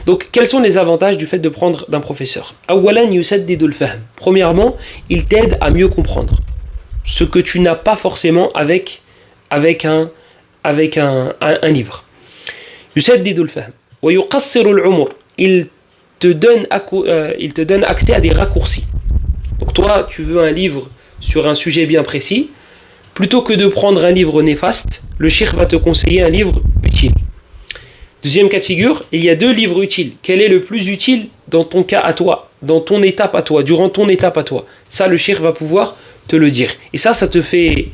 Donc, quels sont les avantages du fait de prendre d'un professeur? أولاً يسدد الفهم. Premièrement, il t'aide à mieux comprendre ce que tu n'as pas forcément avec un livre. يسدد الفهم ويقصر العمر. Il te donne accès à des raccourcis. Donc toi, tu veux un livre sur un sujet bien précis, plutôt que de prendre un livre néfaste, le cheikh va te conseiller un livre utile. Deuxième cas de figure, il y a deux livres utiles. Quel est le plus utile dans ton cas à toi, dans ton étape à toi, durant ton étape à toi? Ça, le cheikh va pouvoir te le dire. Et ça te fait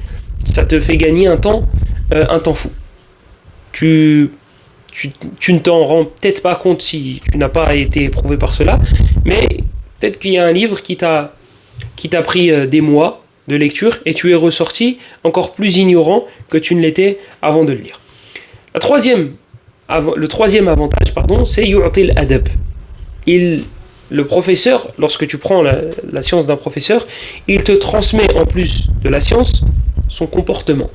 gagner un temps fou. Tu ne t'en rends peut-être pas compte si tu n'as pas été éprouvé par cela, mais peut-être qu'il y a un livre qui t'a pris des mois de lecture et tu es ressorti encore plus ignorant que tu ne l'étais avant de le lire. Le troisième avantage, c'est yu'til adab. Le professeur, lorsque tu prends la science d'un professeur, il te transmet en plus de la science son comportement.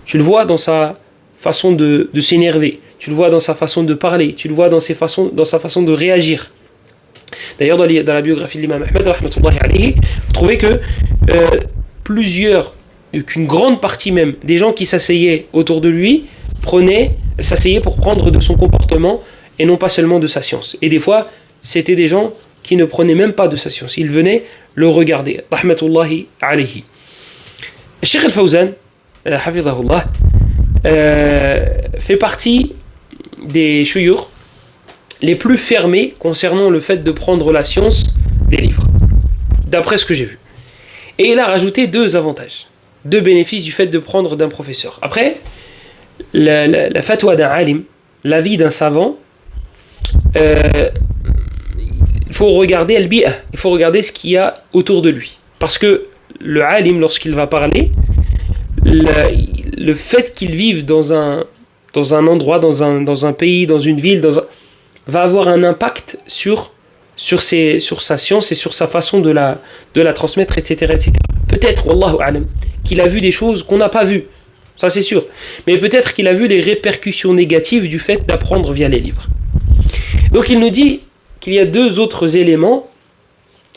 Tu le vois dans sa façon de s'énerver, tu le vois dans sa façon de parler, tu le vois dans sa façon de réagir. D'ailleurs, dans la biographie de l'imam Ahmed, rahmatullahi alayhi, vous trouvez que qu'une grande partie même des gens qui s'asseyaient autour de lui s'asseyaient pour prendre de son comportement et non pas seulement de sa science. Et des fois, c'était des gens qui ne prenaient même pas de sa science. Ils venaient le regarder. Rahmatullahi alayhi. Cheikh Al-Fawzan, hafidhahullah, fait partie des shuyukh les plus fermés concernant le fait de prendre la science des livres, d'après ce que j'ai vu. Et il a rajouté deux avantages, deux bénéfices du fait de prendre d'un professeur. Après, la fatwa d'un alim, l'avis d'un savant, il faut regarder al-bi'a, il faut regarder ce qu'il y a autour de lui. Parce que le alim, lorsqu'il va parler, le fait qu'il vive dans un endroit, dans un pays, dans une ville, va avoir un impact sur sa science et sur sa façon de la transmettre, etc., etc. Peut-être, wallahu a'lam, qu'il a vu des choses qu'on n'a pas vues, ça c'est sûr. Mais peut-être qu'il a vu les répercussions négatives du fait d'apprendre via les livres. Donc il nous dit qu'il y a deux autres éléments,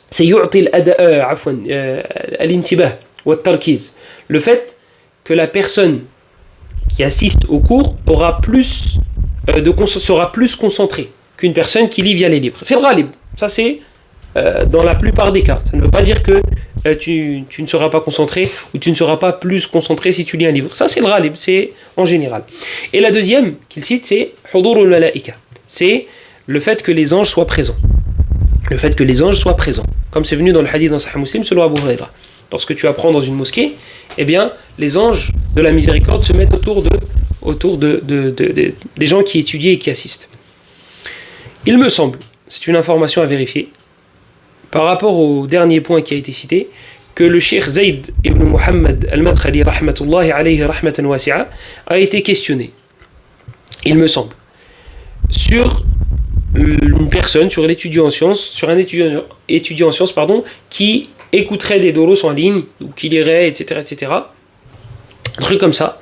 c'est yu'ti al-intibah wa at-tarkiz. Le fait que la personne qui assiste au cours sera plus concentrée qu'une personne qui lit via les livres. Fil ghalib, ça c'est dans la plupart des cas. Ça ne veut pas dire que tu ne seras pas concentré ou tu ne seras pas plus concentré si tu lis un livre. Ça c'est le ghalib, c'est en général. Et la deuxième qu'il cite, c'est hudurul malaika. C'est le fait que les anges soient présents. Le fait que les anges soient présents. Comme c'est venu dans le hadith dans Sahih Muslim selon Abu Huraira. Lorsque tu apprends dans une mosquée, eh bien, les anges de la miséricorde se mettent autour des gens qui étudient et qui assistent. Il me semble, c'est une information à vérifier, par rapport au dernier point qui a été cité, que le cheikh Zayd ibn Muhammad al-Madkhali, rahmatullahi alayhi rahmatan wasi'a, a été questionné, il me semble, sur une personne, sur un étudiant en sciences, qui écouterait des doros en ligne, ou qui lirait, etc., etc. Un truc comme ça.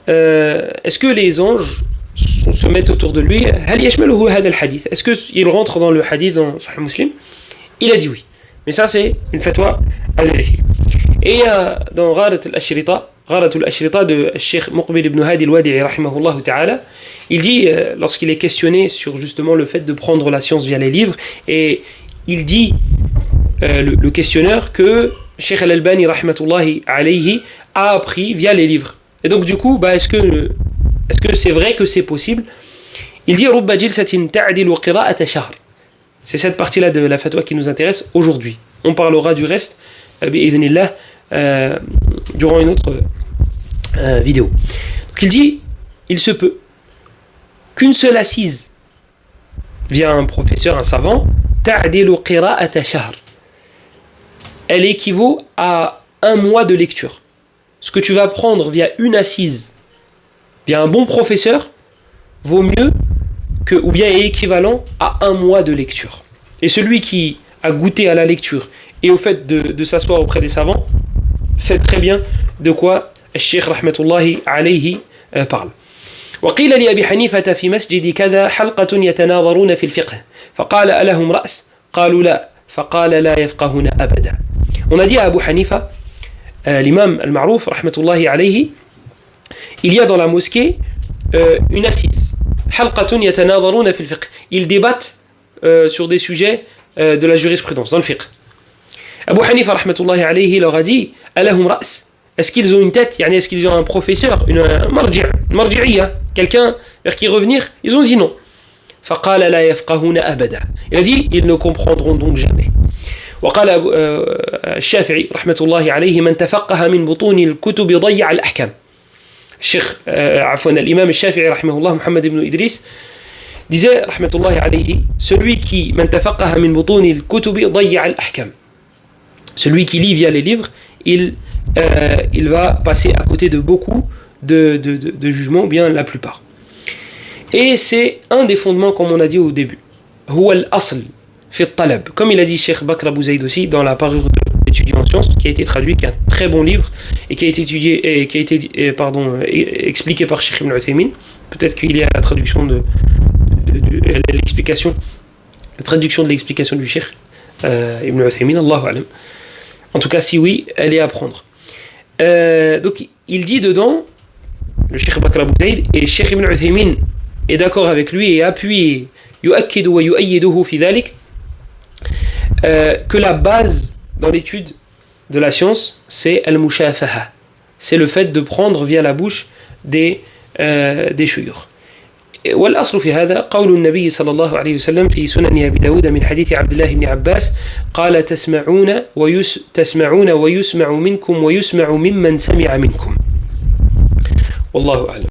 Est-ce que les anges se mettent autour de lui? Est-ce qu'il rentre dans le hadith dans Sahih Muslim? Il a dit oui. Mais ça, c'est une fatwa à vérifier. Et dans Gharat al-Ashrita de Cheikh Muqbil ibn Hadi al-Wadi'i, rahimahullah ta'ala, il dit, lorsqu'il est questionné sur justement le fait de prendre la science via les livres, et il dit, le questionneur, que Cheikh al-Albani, rahmatullahi alayhi, a appris via les livres. Et donc du coup, est-ce que c'est vrai que c'est possible? Il dit رُبَّ جِلْسَةٍ تَعْدِلُ قِرَاءَةَ شَهْرٍ. C'est cette partie-là de la fatwa qui nous intéresse aujourd'hui. On parlera du reste bi'idhnillah durant une autre vidéo. Donc il dit, il se peut qu'une seule assise via un professeur, un savant, تَعْدِلُ قِرَاءَةَ شَهْرٍ, elle équivaut à un mois de lecture. Ce que tu vas prendre via une assise, via un bon professeur, vaut mieux que, ou bien est équivalent à un mois de lecture. Et celui qui a goûté à la lecture et au fait de s'asseoir auprès des savants, sait très bien de quoi Cheikh rahmatullahi alayhi parle. وقيل لأبي حنيفة في مسجد كذا حلقة يتناظرون في الفقه فقال ألهم رأس قالوا لا فقال لا يفقهون أبدا. On a dit à Abu Hanifa, l'imam al-Ma'rouf, rahmatullahi alayhi, il y a dans la mosquée une assise. Halqatun yatanadharuna fil fiqh. Ils débattent sur des sujets de la jurisprudence, dans le fiqh. Abu Hanifa, rahmatullahi alayhi, leur a dit Alahum ra's. Est-ce qu'ils ont une tête, yani est-ce qu'ils ont un professeur, une marji'iyya, quelqu'un vers qui revenir? Ils ont dit non. فقال لا يفقهون أبدا. Il a dit ils ne comprendront donc jamais. وقال الشافعي رحمة الله عليه من تفقه من بطون الكتب ضيع الأحكام. الشيخ عفوا الإمام الشافعي رحمه الله محمد بن إدريس disait رحمة الله عليه celui qui من تفقه من بطون الكتب ضيع الأحكام. Celui qui lit via les livres, il va passer à côté de beaucoup de jugements, bien la plupart. Et c'est un des fondements, comme on a dit au début. هو الأصل في الطلب. Comme il a dit Cheikh Bakr Abou Zaïd aussi dans la parure de l'étudiant en sciences, qui a été traduit, qui est un très bon livre et qui a été étudié et qui a été expliqué par Cheikh Ibn Uthaymin. Peut-être qu'il y a la traduction de l'explication, la traduction de l'explication du Cheikh Ibn Uthaymin, Allahu alam. En tout cas, si oui, elle est à prendre. Donc, il dit dedans, le Cheikh Bakr Abou Zaïd et Cheikh Ibn Uthaymin est d'accord avec lui et appuie يؤكد ويؤيده في ذلك que la base dans l'étude de la science c'est al-mushafaha, c'est le fait de prendre via la bouche des chouïrs. والأصل في هذا قول النبي صلى الله عليه وسلم في سنن أبي داود من حديث عبد الله بن عباس قال تسمعون ويسمع منكم ويسمع ممن سمع منكم والله أعلم.